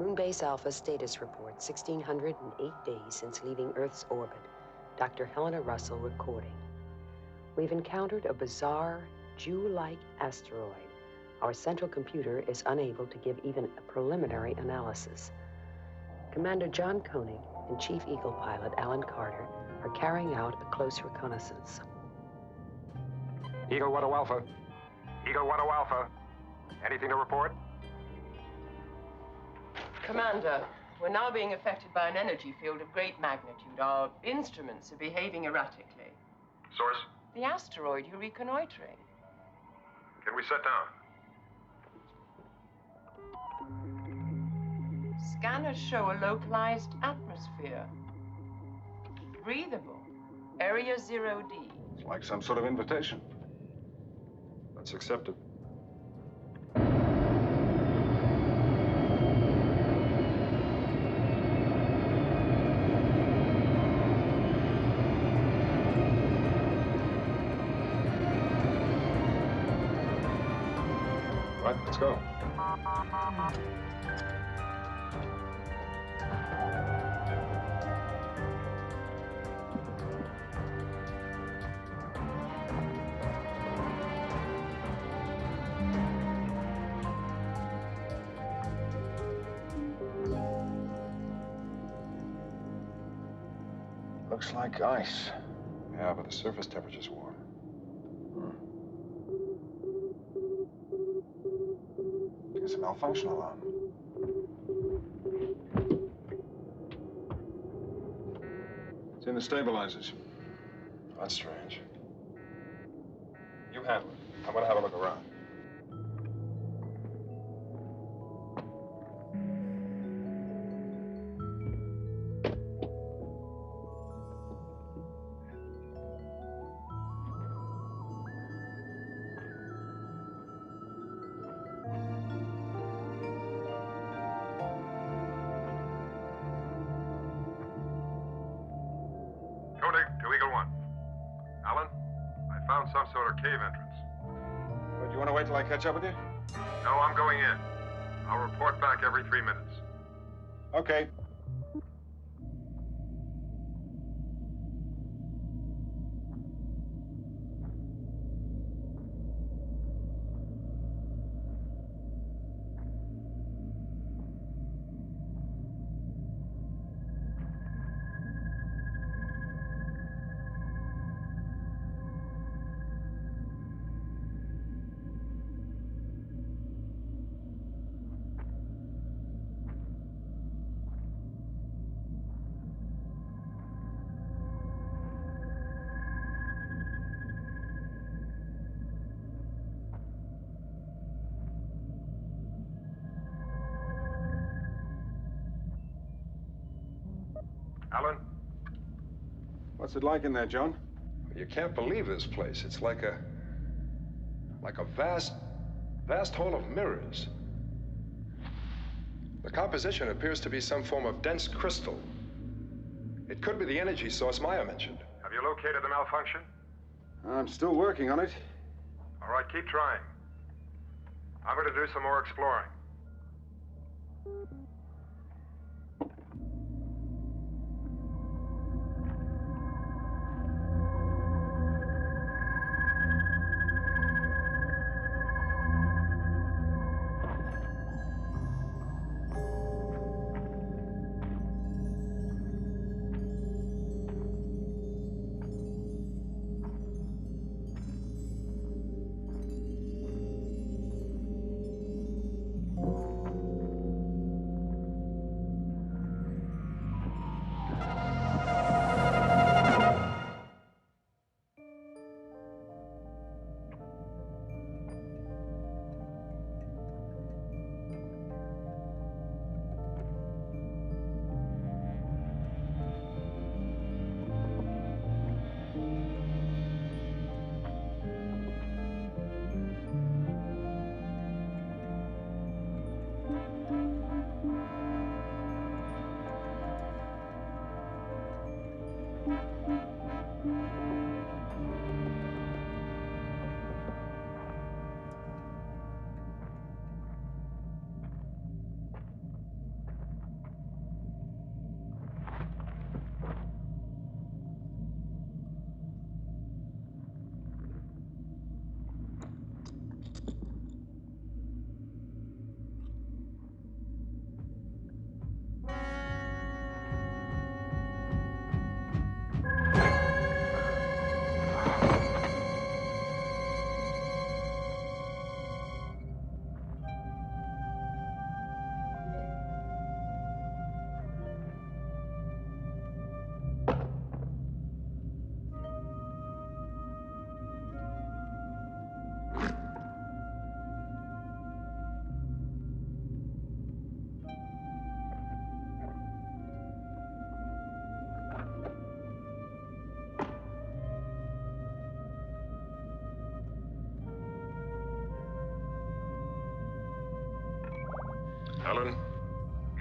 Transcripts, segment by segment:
Moonbase Alpha status report, 1,608 days since leaving Earth's orbit. Dr. Helena Russell recording. We've encountered a bizarre, Jew-like asteroid. Our central computer is unable to give even a preliminary analysis. Commander John Koenig and Chief Eagle pilot Alan Carter are carrying out a close reconnaissance. Eagle 1 Alpha. Eagle 1 Alpha. Anything to report? Commander, we're now being affected by an energy field of great magnitude. Our instruments are behaving erratically. Source? The asteroid you're reconnoitering. Can we set down? Scanners show a localized atmosphere. Breathable. Area 0D. It's like some sort of invitation. Let's accept it. Right, let's go. Looks like ice. Yeah, but the surface temperature's warm. It's a malfunction alarm. It's in the stabilizers. That's strange. You handle it. I'm gonna have a look around. Koenig to Eagle 1. Alan, I found some sort of cave entrance. But you want to wait till I catch up with you? No, I'm going in. I'll report back every 3 minutes. Okay. Alan? What's it like in there, John? You can't believe this place. It's like a vast hall of mirrors. The composition appears to be some form of dense crystal. It could be the energy source Maya mentioned. Have you located the malfunction? I'm still working on it. All right, keep trying. I'm going to do some more exploring.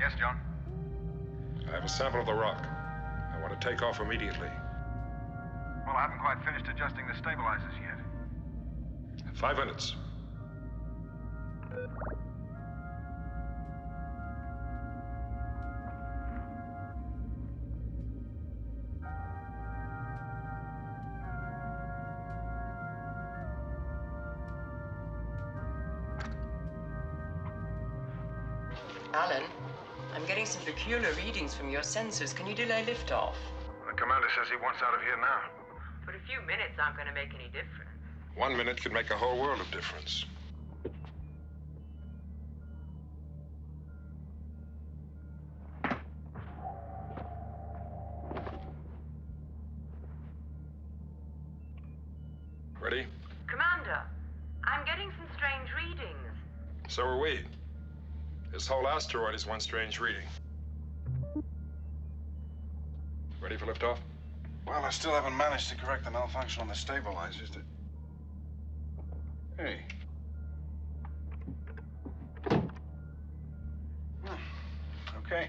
Yes, John? I have a sample of the rock. I want to take off immediately. Well, I haven't quite finished adjusting the stabilizers yet. 5 minutes. Alan, I'm getting some peculiar readings from your sensors. Can you delay liftoff? The commander says he wants out of here now. But a few minutes aren't going to make any difference. 1 minute could make a whole world of difference. Ready? Commander, I'm getting some strange readings. So are we. This whole asteroid is one strange reading. Ready for liftoff? Well, I still haven't managed to correct the malfunction on the stabilizers. Hey. Okay.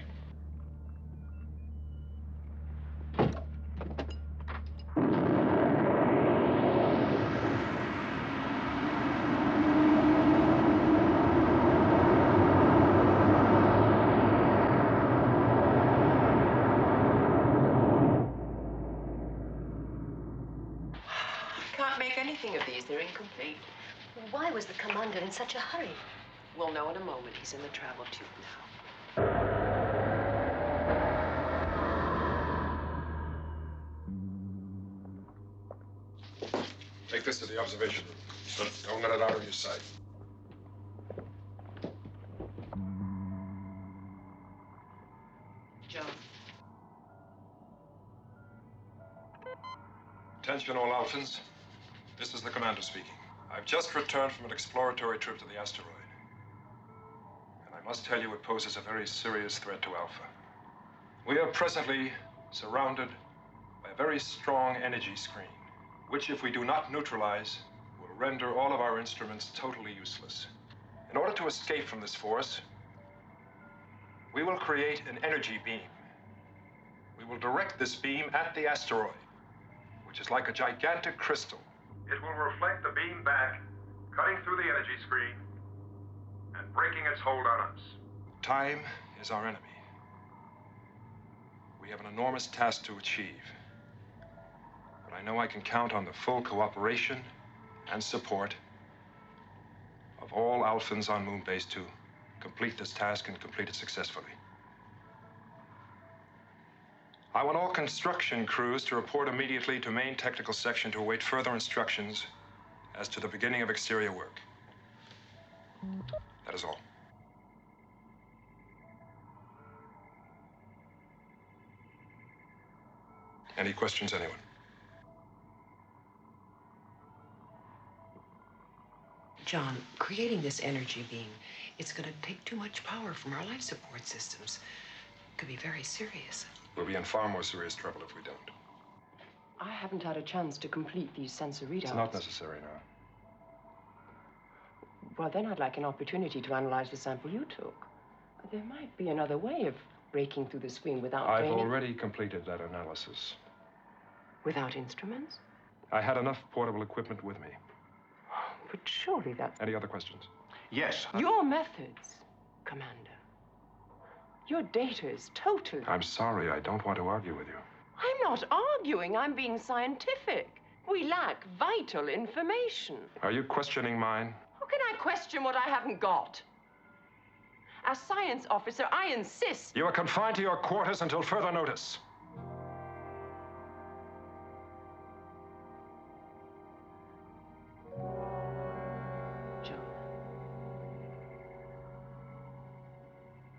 Can't make anything of these. They're incomplete. Why was the commander in such a hurry? We'll know in a moment. He's in the travel tube now. Take this to the observation room. But don't let it out of your sight. John. Attention all Alphans. This is the commander speaking. I've just returned from an exploratory trip to the asteroid. And I must tell you it poses a very serious threat to Alpha. We are presently surrounded by a very strong energy screen, which if we do not neutralize, will render all of our instruments totally useless. In order to escape from this force, we will create an energy beam. We will direct this beam at the asteroid, which is like a gigantic crystal. It will reflect the beam back, cutting through the energy screen, and breaking its hold on us. Time is our enemy. We have an enormous task to achieve. But I know I can count on the full cooperation and support of all Alphans on Moonbase to complete this task and complete it successfully. I want all construction crews to report immediately to main technical section to await further instructions as to the beginning of exterior work. That is all. Any questions, anyone? John, creating this energy beam, it's going to take too much power from our life support systems. It could be very serious. We'll be in far more serious trouble if we don't. I haven't had a chance to complete these sensor readouts. It's not necessary now. Well, then I'd like an opportunity to analyze the sample you took. There might be another way of breaking through the screen without I've draining... already completed that analysis. Without instruments? I had enough portable equipment with me. But surely that's... Any other questions? Yes. Your methods, Commander. Your data is totally... I'm sorry, I don't want to argue with you. I'm not arguing. I'm being scientific. We lack vital information. Are you questioning mine? How can I question what I haven't got? As science officer, I insist. You are confined to your quarters until further notice. John.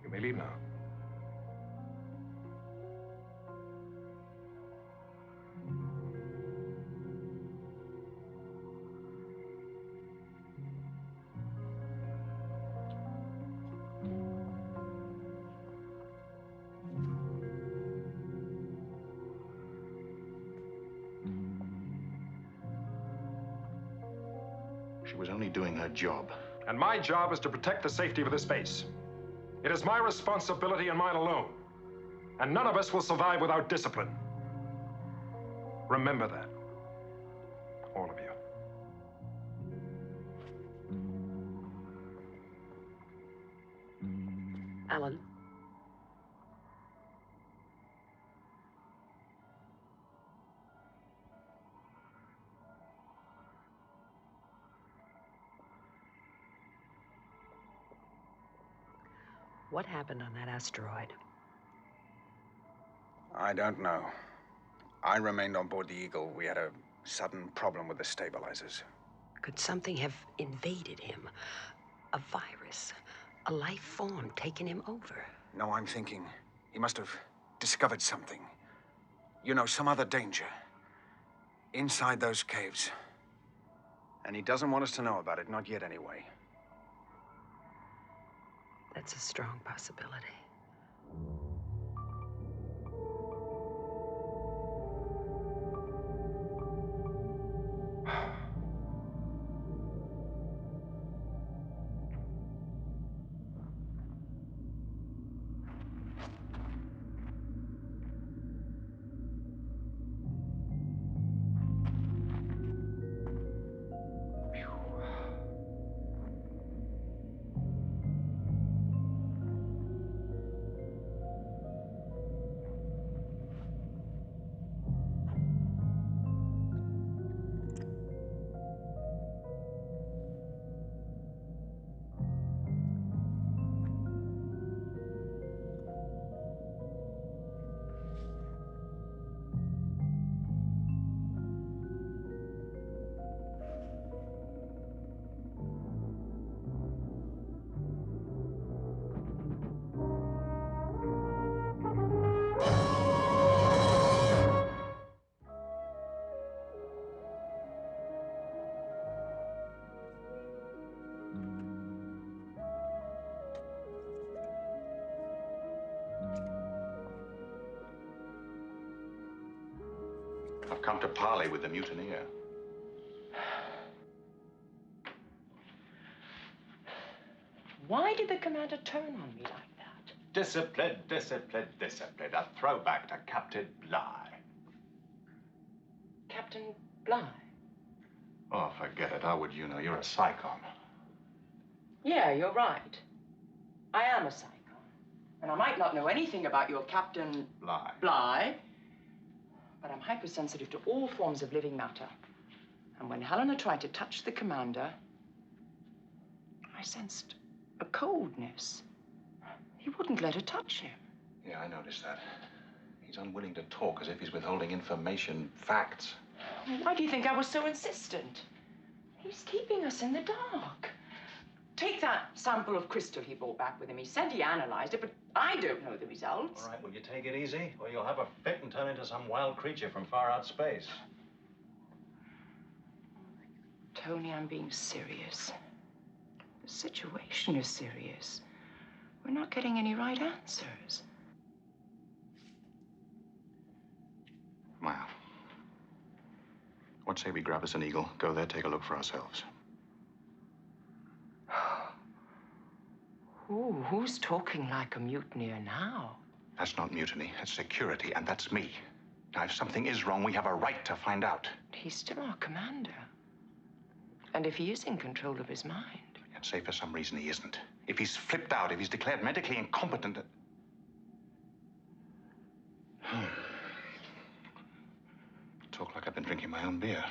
You may leave now. She was only doing her job. And my job is to protect the safety of this base. It is my responsibility and mine alone. And none of us will survive without discipline. Remember that. All of you. Alan. What happened on that asteroid? I don't know. I remained on board the Eagle. We had a sudden problem with the stabilizers. Could something have invaded him? A virus? A life form taking him over? No, I'm thinking he must have discovered something. You know, some other danger. Inside those caves. And he doesn't want us to know about it, not yet anyway. That's a strong possibility. I've come to parley with the mutineer. Why did the commander turn on me like that? Discipline, discipline, discipline. A throwback to Captain Bligh. Captain Bligh? Oh, forget it. How would you know? You're a psychon. Yeah, you're right. I am a psychon. And I might not know anything about your Captain Bligh, but I'm hypersensitive to all forms of living matter. And when Helena tried to touch the commander, I sensed a coldness. He wouldn't let her touch him. Yeah, I noticed that. He's unwilling to talk, as if he's withholding information, facts. Why do you think I was so insistent? He's keeping us in the dark. Take that sample of crystal he brought back with him. He said he analyzed it, but I don't know the results. All right, will you take it easy? Or you'll have a fit and turn into some wild creature from far out space. Tony, I'm being serious. The situation is serious. We're not getting any right answers. Well, what say we grab us an Eagle, go there, take a look for ourselves. Ooh, who's talking like a mutineer now? That's not mutiny, that's security, and that's me. Now, if something is wrong, we have a right to find out. He's still our commander. And if he is in control of his mind... And say for some reason he isn't. If he's flipped out, if he's declared medically incompetent... Talk like I've been drinking my own beer.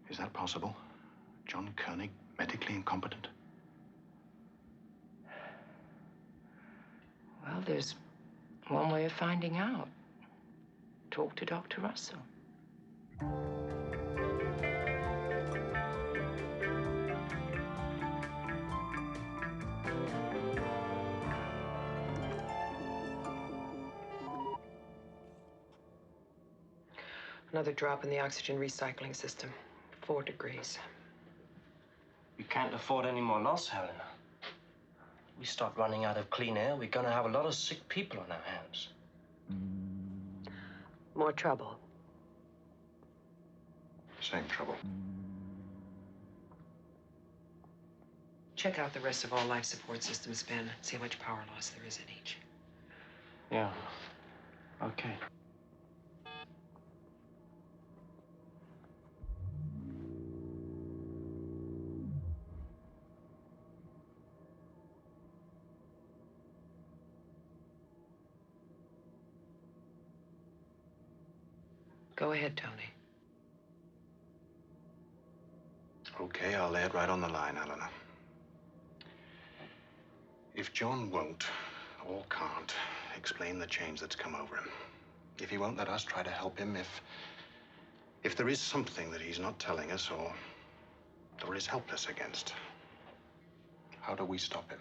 Is that possible? John Koenig, medically incompetent? Well, there's one way of finding out. Talk to Dr. Russell. Another drop in the oxygen recycling system. 4 degrees. We can't afford any more loss, Helena. We start running out of clean air, we're gonna have a lot of sick people on our hands. More trouble. Same trouble. Check out the rest of all life support systems, Ben. See how much power loss there is in each. Yeah. Okay. Go ahead, Tony. Okay, I'll lay it right on the line, Eleanor. If John won't, or can't, explain the change that's come over him, if he won't let us try to help him, if there is something that he's not telling us or is helpless against, how do we stop him?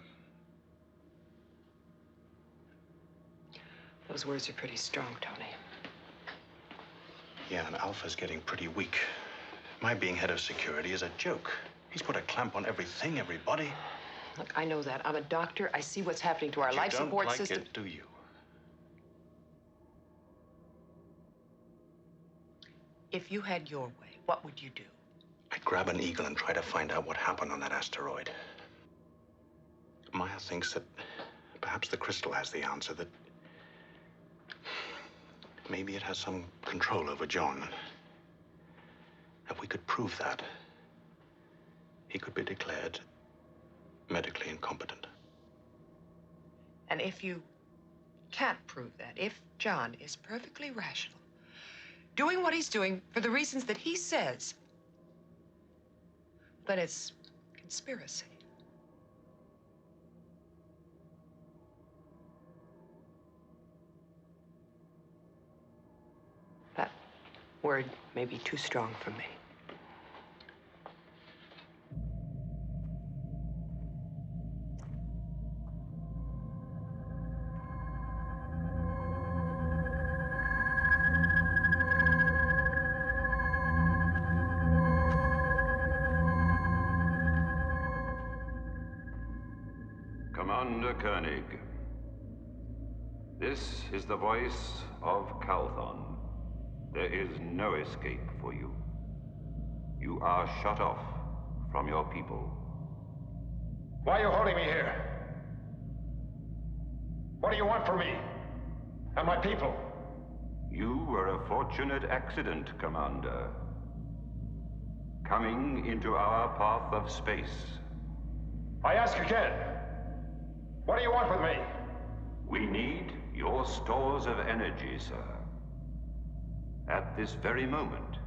Those words are pretty strong, Tony. Yeah, and Alpha's getting pretty weak. My being head of security is a joke. He's put a clamp on everything, everybody. Look, I know that. I'm a doctor. I see what's happening to our life support system. You don't like it, do you? If you had your way, what would you do? I'd grab an eagle and try to find out what happened on that asteroid. Maya thinks that perhaps the crystal has the answer, that maybe it has some control over John. If we could prove that, he could be declared medically incompetent. And if you can't prove that, if John is perfectly rational, doing what he's doing for the reasons that he says, then it's conspiracy. That word may be too strong for me. Commander Koenig, this is the voice of Calthon. There is no escape for you. You are shut off from your people. Why are you holding me here? What do you want from me? And my people? You were a fortunate accident, Commander. Coming into our path of space. I ask again. What do you want with me? We need your stores of energy, sir. At this very moment,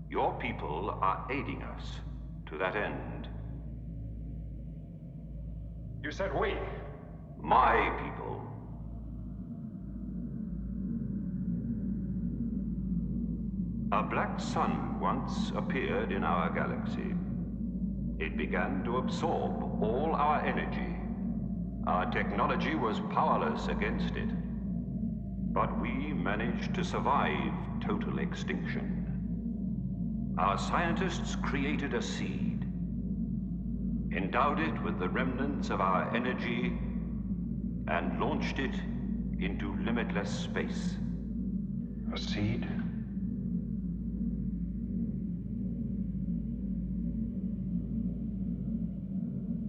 your people are aiding us to that end. You said we. My people. A black sun once appeared in our galaxy. It began to absorb all our energy. Our technology was powerless against it. But we managed to survive total extinction. Our scientists created a seed, endowed it with the remnants of our energy, and launched it into limitless space. A seed?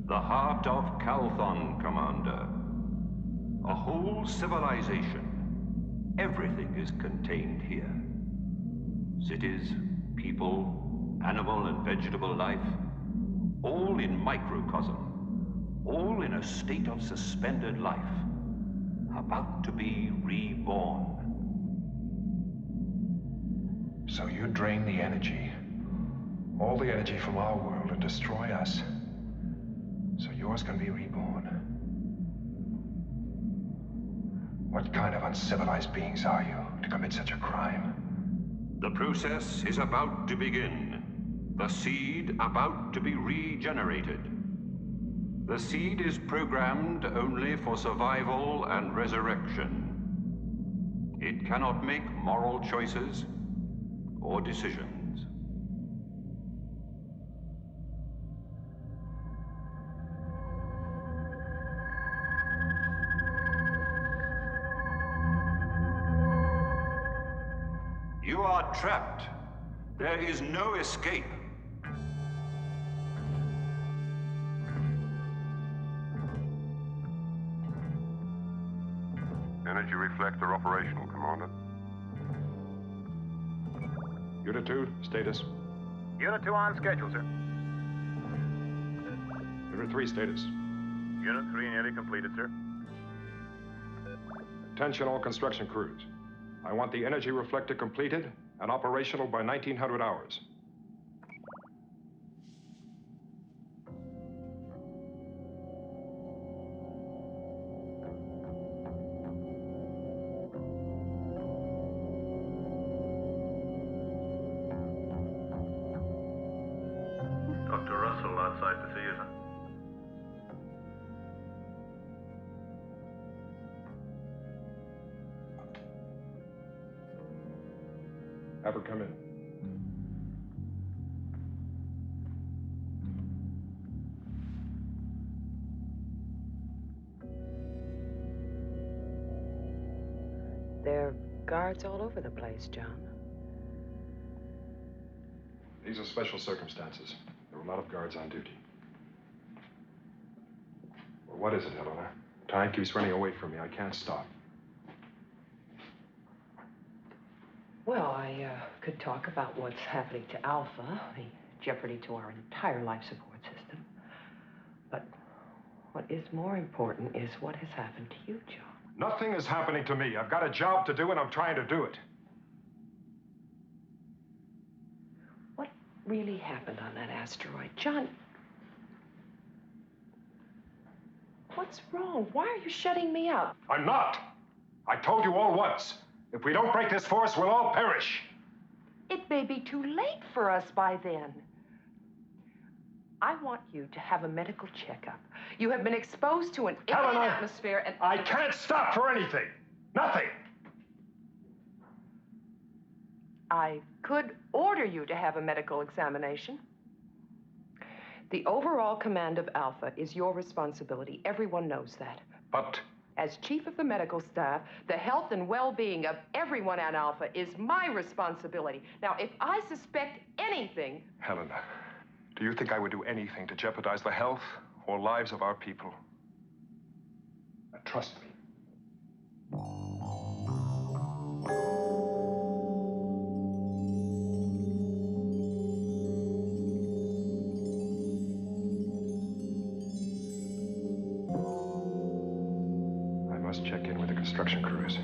The heart of Calthon, Commander. A whole civilization. Everything is contained here. Cities, people, animal and vegetable life, all in microcosm, all in a state of suspended life, about to be reborn. So you drain the energy, all the energy from our world, and destroy us, so yours can be reborn. What kind of uncivilized beings are you to commit such a crime? The process is about to begin. The seed about to be regenerated. The seed is programmed only for survival and resurrection. It cannot make moral choices or decisions. You are trapped. There is no escape. reflector operational, Commander. Unit 2, status. Unit 2 on schedule, sir. Unit 3, status. Unit 3 nearly completed, sir. Attention all construction crews. I want the energy reflector completed and operational by 1900 hours. Dr. Russell outside to see you, sir. Have her come in. There are guards all over the place, John. These are special circumstances. There were a lot of guards on duty. Well, what is it, Helena? Time keeps running away from me. I can't stop. Well, I could talk about what's happening to Alpha, the jeopardy to our entire life support system. But what is more important is what has happened to you, John. Nothing is happening to me. I've got a job to do, and I'm trying to do it. What really happened on that asteroid? John, what's wrong? Why are you shutting me up? I'm not. I told you all once. If we don't break this force, we'll all perish. It may be too late for us by then. I want you to have a medical checkup. You have been exposed to an alien atmosphere and... I can't stop for anything. Nothing. I could order you to have a medical examination. The overall command of Alpha is your responsibility. Everyone knows that. But... As chief of the medical staff, the health and well-being of everyone on Alpha is my responsibility. Now, if I suspect anything... Helena, do you think I would do anything to jeopardize the health or lives of our people? Now, trust me. Check in with the construction crews.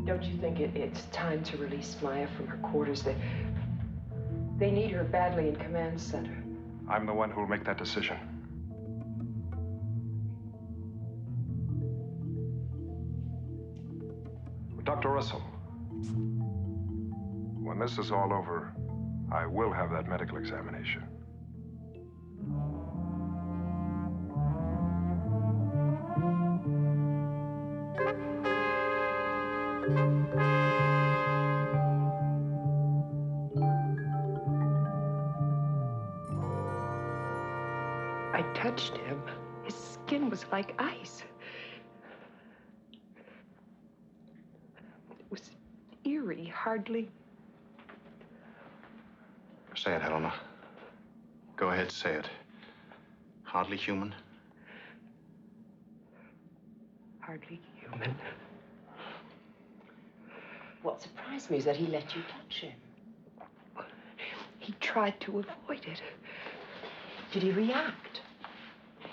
Don't you think it's time to release Maya from her quarters? They need her badly in command center. I'm the one who will make that decision. Dr. Russell. When this is all over, I will have that medical examination. I touched him. His skin was like ice. It was eerie, hardly... Say it, Helena. Go ahead, say it. Hardly human? Hardly human. What surprised me is that he let you touch him. He tried to avoid it. Did he react?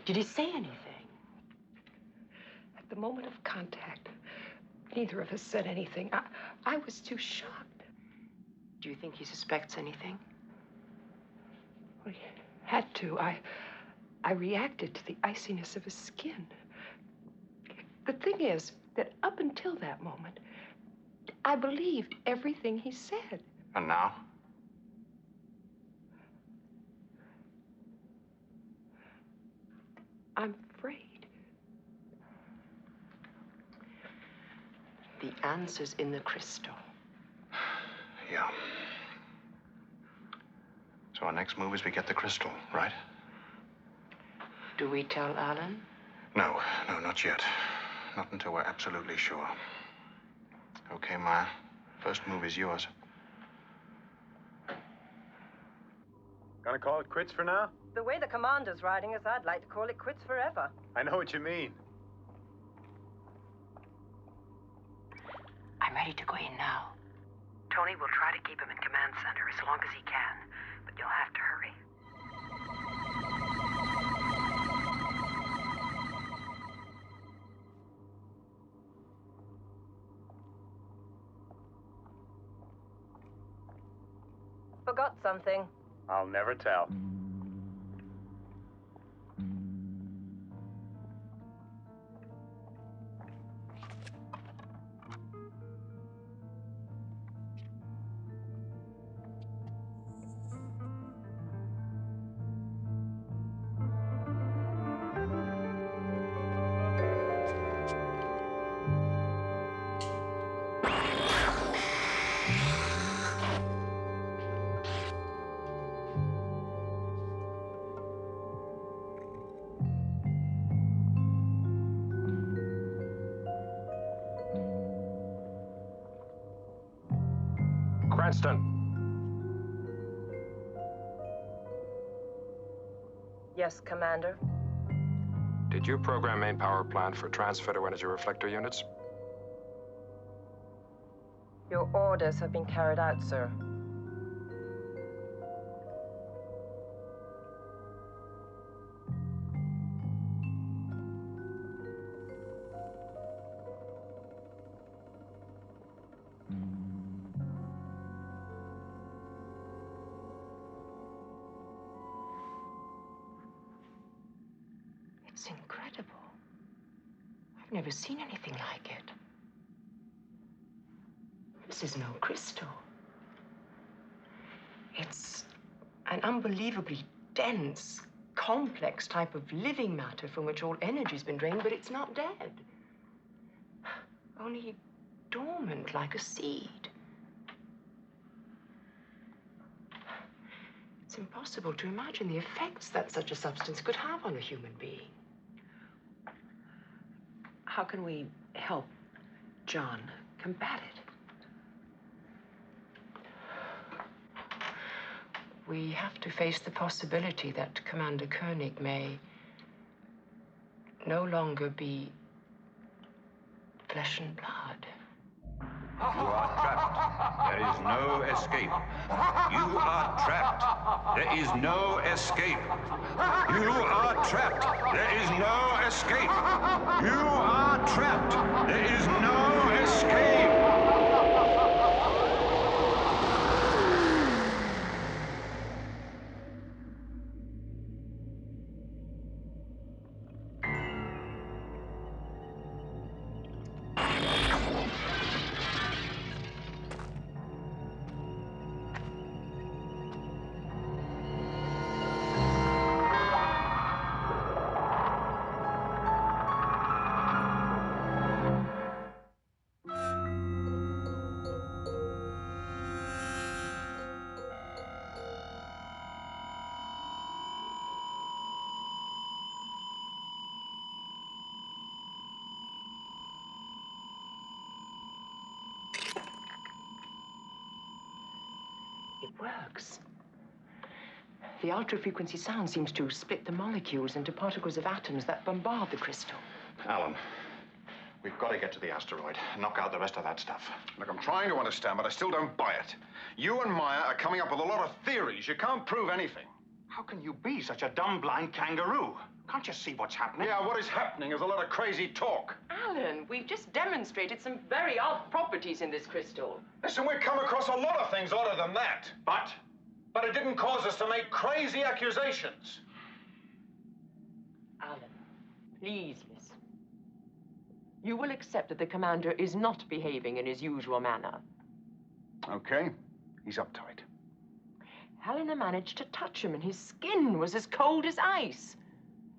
Did he say anything? At the moment of contact, neither of us said anything. I was too shocked. Do you think he suspects anything? Well, he had to. I reacted to the iciness of his skin. The thing is that up until that moment, I believed everything he said. And now? I'm afraid. The answer's in the crystal. Yeah. So our next move is we get the crystal, right? Do we tell Alan? No, not yet. Not until we're absolutely sure. Okay, Maya. First move is yours. Gonna call it quits for now? The way the commander's riding us, I'd like to call it quits forever. I know what you mean. I'm ready to go in now. Tony will try to keep him in command center as long as he can, but you'll have to hurry. Forgot something. I'll never tell. Cranston. Yes, Commander. Did you program main power plant for transfer to energy reflector units? Your orders have been carried out, sir. It's incredible. I've never seen anything like it. This is no crystal. It's an unbelievably dense, complex type of living matter from which all energy's been drained, but it's not dead. Only dormant like a seed. It's impossible to imagine the effects that such a substance could have on a human being. How can we help John combat it? We have to face the possibility that Commander Koenig may no longer be flesh and blood. You are trapped. There is no escape. You are trapped. There is no escape. You are trapped. There is no escape. You are trapped. There is no escape. It works. The ultra-frequency sound seems to split the molecules into particles of atoms that bombard the crystal. Alan, we've got to get to the asteroid and knock out the rest of that stuff. Look, I'm trying to understand, but I still don't buy it. You and Maya are coming up with a lot of theories. You can't prove anything. How can you be such a dumb, blind kangaroo? Can't you see what's happening? Yeah, what is happening is a lot of crazy talk. Alan, we've just demonstrated some very odd properties in this crystal. Listen, we've come across a lot of things odder than that. But it didn't cause us to make crazy accusations. Alan, please listen. You will accept that the commander is not behaving in his usual manner. Okay, he's uptight. Helena managed to touch him, and his skin was as cold as ice.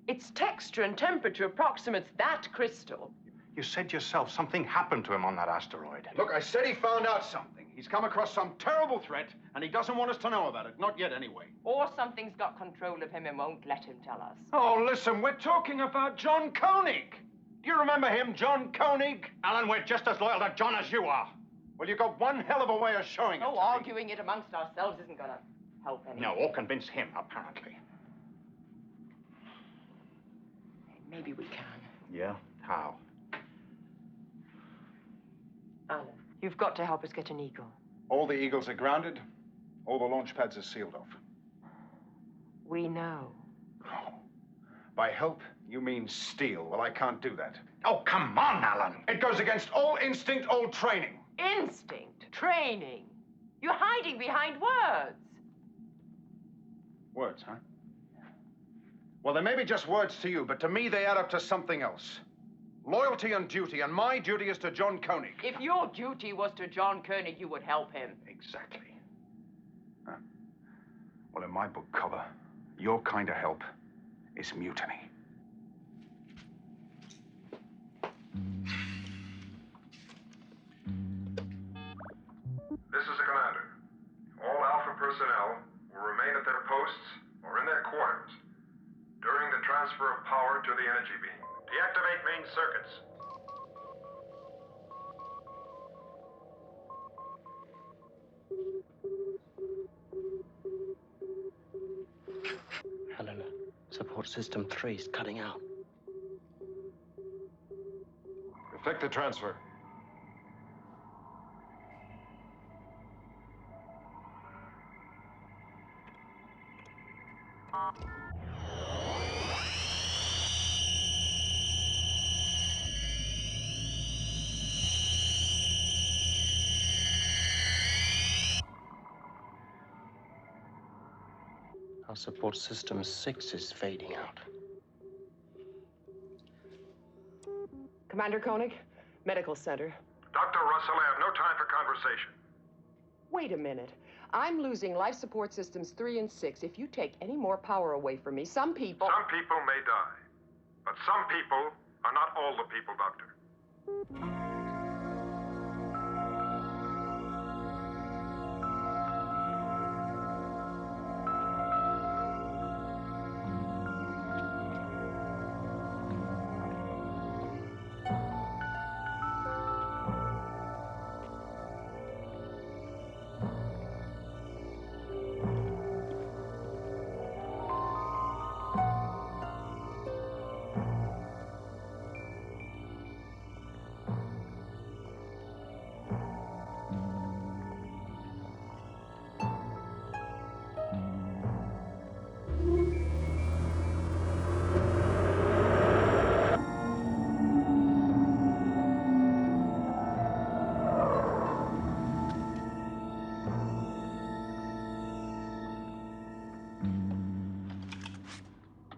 Its texture and temperature approximates that crystal. You said yourself something happened to him on that asteroid. Look, I said he found out something. He's come across some terrible threat, and he doesn't want us to know about it. Not yet, anyway. Or something's got control of him and won't let him tell us. Oh, listen, we're talking about John Koenig. Do you remember him, John Koenig? Alan, we're just as loyal to John as you are. Well, you've got one hell of a way of showing it. Oh, arguing it amongst ourselves isn't gonna... help anyone. No, or convince him, apparently. Maybe we can. Yeah? How? Alan, you've got to help us get an Eagle. All the Eagles are grounded. All the launch pads are sealed off. We know. Oh. By help, you mean steal. Well, I can't do that. Oh, come on, Alan. It goes against all instinct, all training. Instinct, training. You're hiding behind words. Words, huh? Well, they may be just words to you, but to me they add up to something else. Loyalty and duty, and my duty is to John Koenig. If your duty was to John Koenig, you would help him. Exactly. Huh. Well, in my book, Culver, your kind of help is mutiny. This is the commander. All Alpha personnel will remain at their posts or in their quarters during the transfer of power to the energy beam. Deactivate main circuits. Helena, support system 3 is cutting out. Effect the transfer. Our support system 6 is fading out. Commander Koenig, Medical Center. Dr. Russell, I have no time for conversation. Wait a minute. I'm losing life support systems 3 and 6. If you take any more power away from me, some people... Some people may die. But some people are not all the people, Doctor.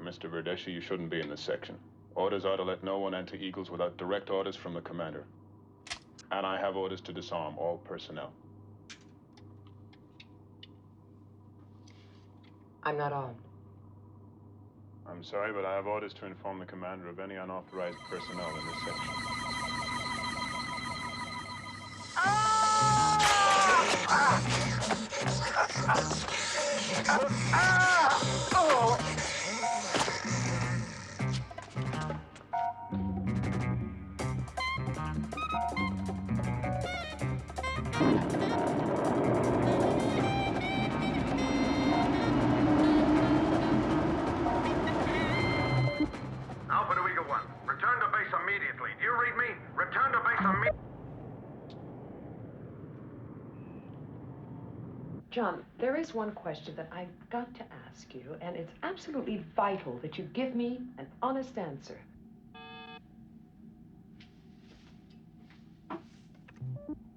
Mr. Verdeschi, you shouldn't be in this section. Orders are to let no one enter Eagles without direct orders from the commander. And I have orders to disarm all personnel. I'm not armed. I'm sorry, but I have orders to inform the commander of any unauthorized personnel in this section. Alpha to Eagle 1. Return to base immediately. Do you read me? Return to base immediately. John, there is one question that I've got to ask you, and it's absolutely vital that you give me an honest answer.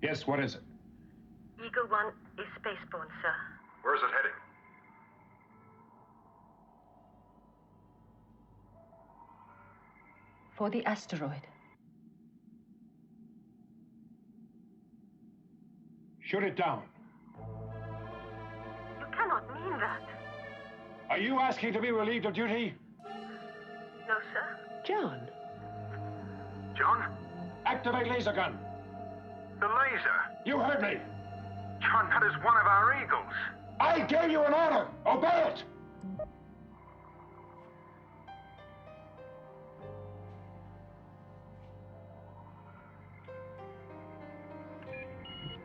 Yes, what is it? Eagle 1 is spaceborne, sir. Where's it heading? For the asteroid. Shoot it down. You cannot mean that. Are you asking to be relieved of duty? No, sir. John. John? Activate laser gun. The laser. You heard me. John, that is one of our Eagles. I gave you an order. Obey it.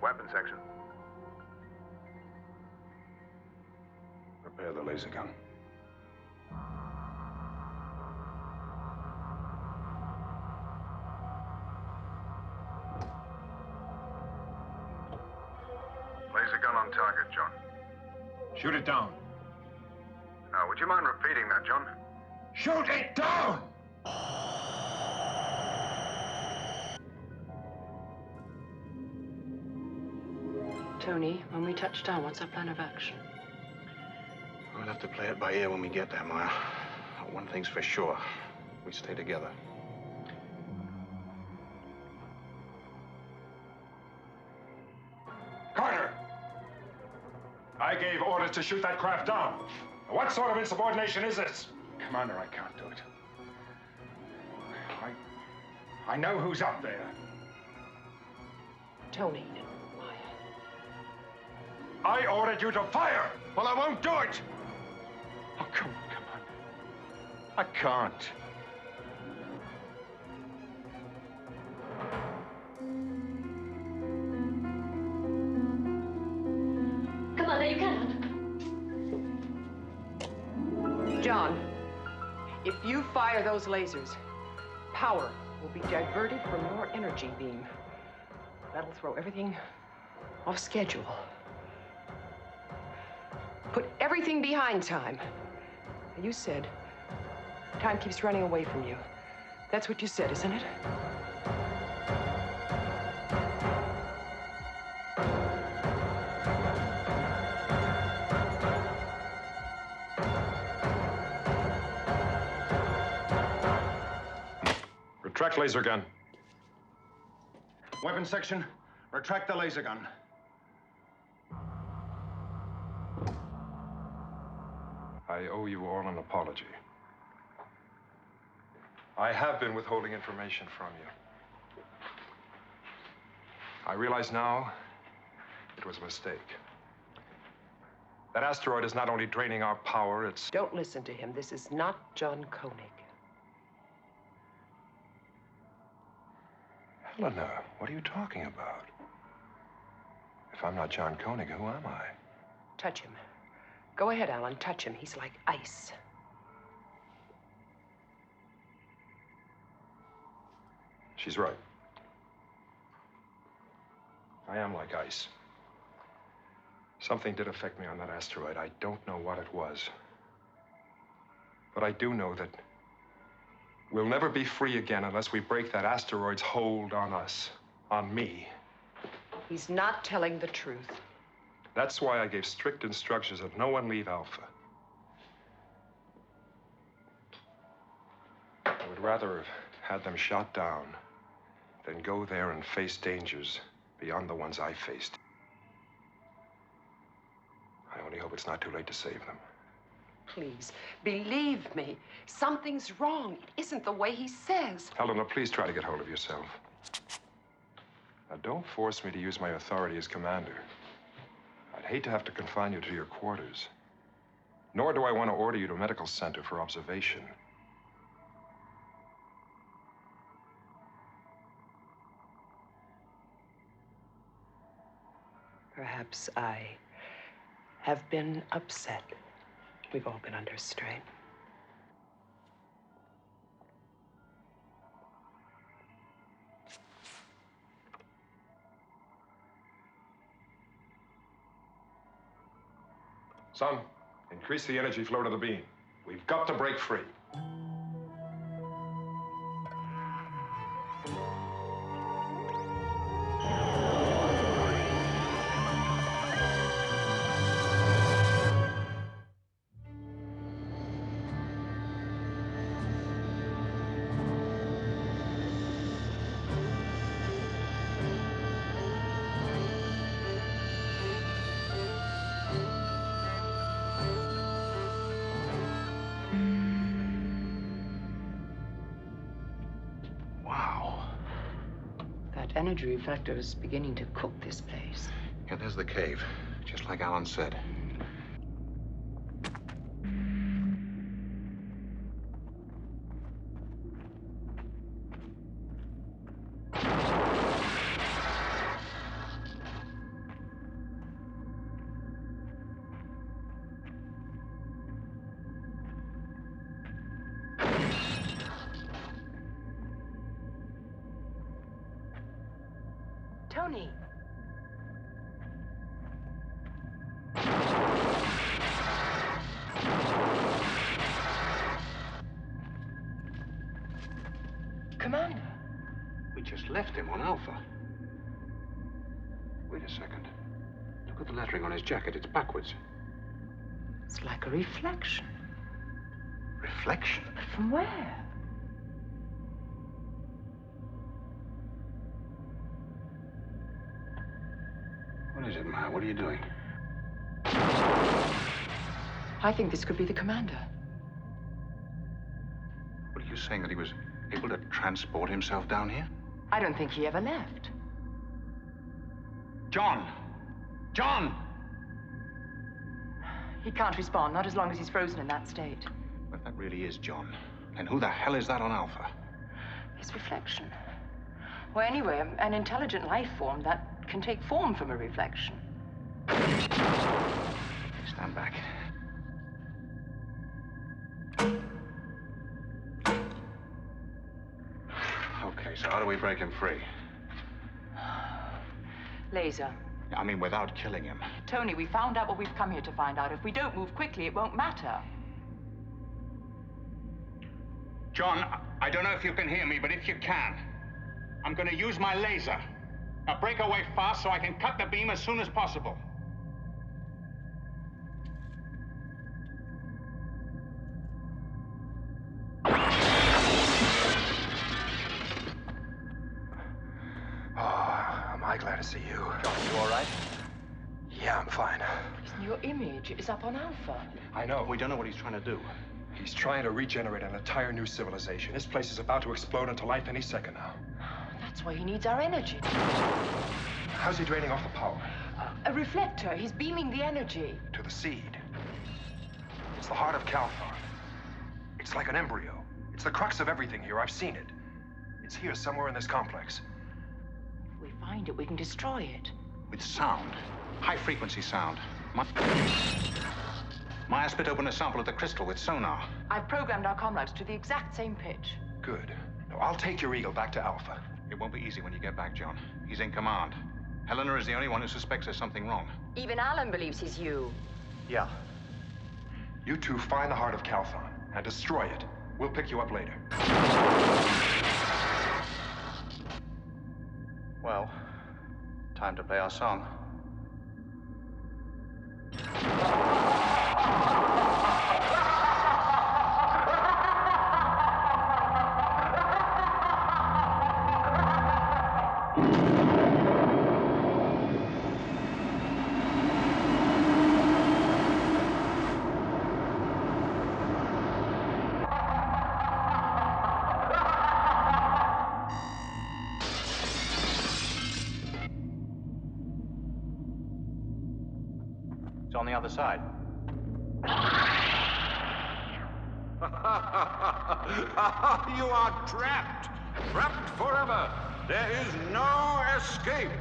Weapon section. laser gun. Laser gun on target, John. Shoot it down. Now, would you mind repeating that, John? Shoot it down! Tony, when we touch down, what's our plan of action? We'll have to play it by ear when we get there, Maya. One thing's for sure. We stay together. Carter! I gave orders to shoot that craft down. What sort of insubordination is this? Commander, I can't do it. I know who's up there. Tony. I ordered you to fire! Well, I won't do it! Oh, come on, Commander. I can't. Commander, you cannot. John, if you fire those lasers, power will be diverted from your energy beam. That'll throw everything off schedule. Put everything behind time. You said time keeps running away from you. That's what you said, isn't it? Retract laser gun. Weapons section, retract the laser gun. I owe you all an apology. I have been withholding information from you. I realize now it was a mistake. That asteroid is not only draining our power, it's... Don't listen to him. This is not John Koenig. Helena, what are you talking about? If I'm not John Koenig, who am I? Touch him. Go ahead, Alan. Touch him. He's like ice. She's right. I am like ice. Something did affect me on that asteroid. I don't know what it was. But I do know that we'll never be free again unless we break that asteroid's hold on us, on me. He's not telling the truth. That's why I gave strict instructions that no one leave Alpha. I would rather have had them shot down than go there and face dangers beyond the ones I faced. I only hope it's not too late to save them. Please, believe me. Something's wrong. It isn't the way he says. Helena, please try to get hold of yourself. Now, don't force me to use my authority as commander. I'd hate to have to confine you to your quarters. Nor do I want to order you to a medical center for observation. Perhaps I have been upset. We've all been under strain. Son, increase the energy flow to the beam. We've got to break free. Energy reflector is beginning to cook this place. Yeah, there's the cave, just like Alan said. Tony. Commander. We just left him on Alpha. Wait a second. Look at the lettering on his jacket. It's backwards. It's like a reflection. Reflection? But from where? What is it, Ma? What are you doing? I think this could be the commander. What are you saying, that he was able to transport himself down here? I don't think he ever left. John! John! He can't respond, not as long as he's frozen in that state. Well, if that really is John, then who the hell is that on Alpha? His reflection. Well, anyway, an intelligent life form that can take form from a reflection. Stand back. Okay, so how do we break him free? Laser. I mean, without killing him. Tony, we found out what we've come here to find out. If we don't move quickly, it won't matter. John, I don't know if you can hear me, but if you can, I'm going to use my laser. Now break away fast so I can cut the beam as soon as possible. Am I glad to see you. John, you all right? Yeah, I'm fine. Listen, your image is up on Alpha. I know. We don't know what he's trying to do. He's trying to regenerate an entire new civilization. This place is about to explode into life any second now. That's why he needs our energy. How's he draining off the power? A reflector. He's beaming the energy. To the seed. It's the heart of Calthon. It's like an embryo. It's the crux of everything here. I've seen it. It's here somewhere in this complex. If we find it, we can destroy it. With sound. High-frequency sound. Maya split open a sample of the crystal with sonar. I've programmed our comrades to the exact same pitch. Good. Now, I'll take your Eagle back to Alpha. It won't be easy when you get back, John. He's in command. Helena is the only one who suspects there's something wrong. Even Alan believes he's you. Yeah. You two find the heart of Calthon and destroy it. We'll pick you up later. Well, time to play our song. It's on the other side. You are trapped. Trapped forever. There is no escape.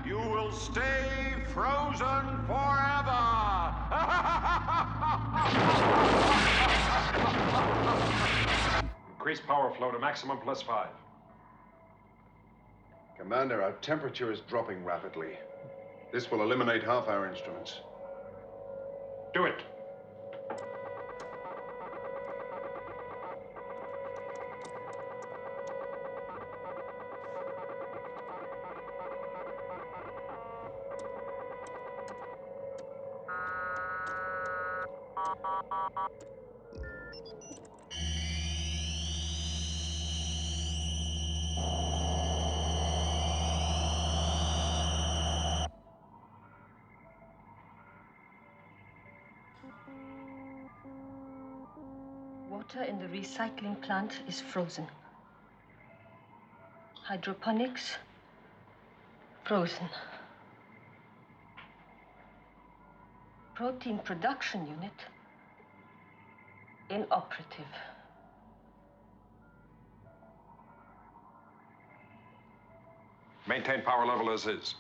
You will stay frozen forever. Increase power flow to maximum +5. Commander, our temperature is dropping rapidly. This will eliminate half our instruments. Do it. Water in the recycling plant is frozen. Hydroponics, frozen. Protein production unit, inoperative. Maintain power level as is.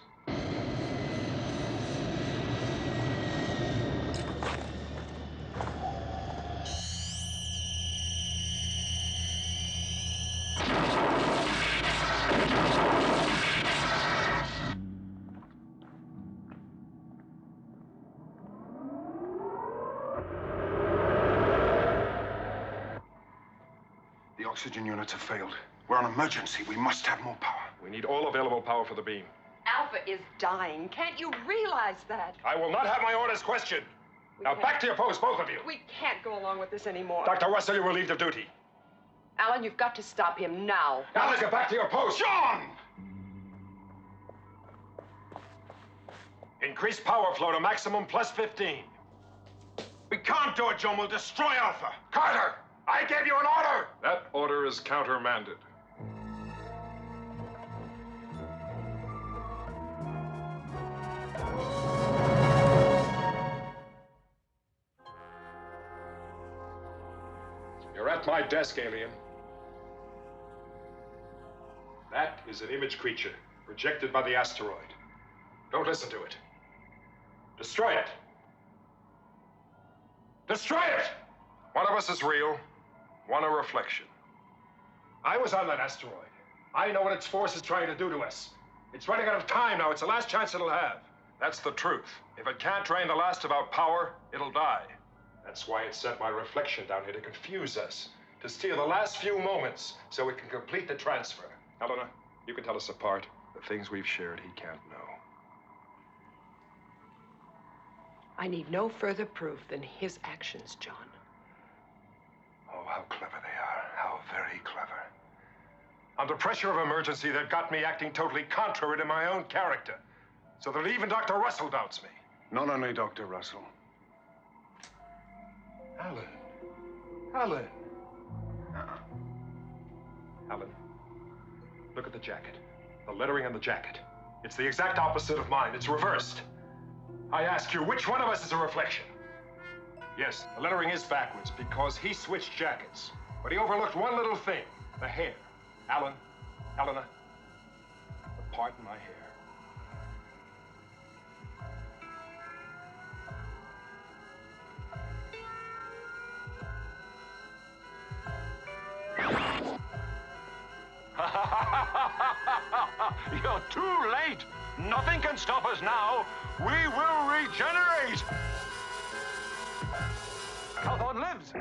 oxygen units have failed. We're on emergency. We must have more power. We need all available power for the beam. Alpha is dying. Can't you realize that? I will not have my orders questioned. Now back to your post, both of you. We can't go along with this anymore. Dr. Russell, you're relieved of duty. Alan, you've got to stop him now. Alan, get back to your post. John! Increase power flow to maximum plus 15. We can't do it, John. We'll destroy Alpha. Carter, I gave you an order. That order is countermanded. You're at my desk, alien. That is an image creature projected by the asteroid. Don't listen to it. Destroy it. Destroy it! One of us is real, one a reflection. I was on that asteroid. I know what its force is trying to do to us. It's running out of time now. It's the last chance it'll have. That's the truth. If it can't drain the last of our power, it'll die. That's why it sent my reflection down here to confuse us, to steal the last few moments so it can complete the transfer. Helena, you can tell us apart. The things we've shared, he can't know. I need no further proof than his actions, John. Oh, how clever they are. How very clever. Under pressure of emergency, they've got me acting totally contrary to my own character, so that even Dr. Russell doubts me. Not only Dr. Russell. Alan. Alan. Alan, look at the jacket. The lettering on the jacket. It's the exact opposite of mine. It's reversed. I ask you, which one of us is a reflection? Yes, the lettering is backwards because he switched jackets. But he overlooked one little thing, the hair. Alan, Helena, the part in my hair. You're too late. Nothing can stop us now. We will regenerate. Calthorn lives!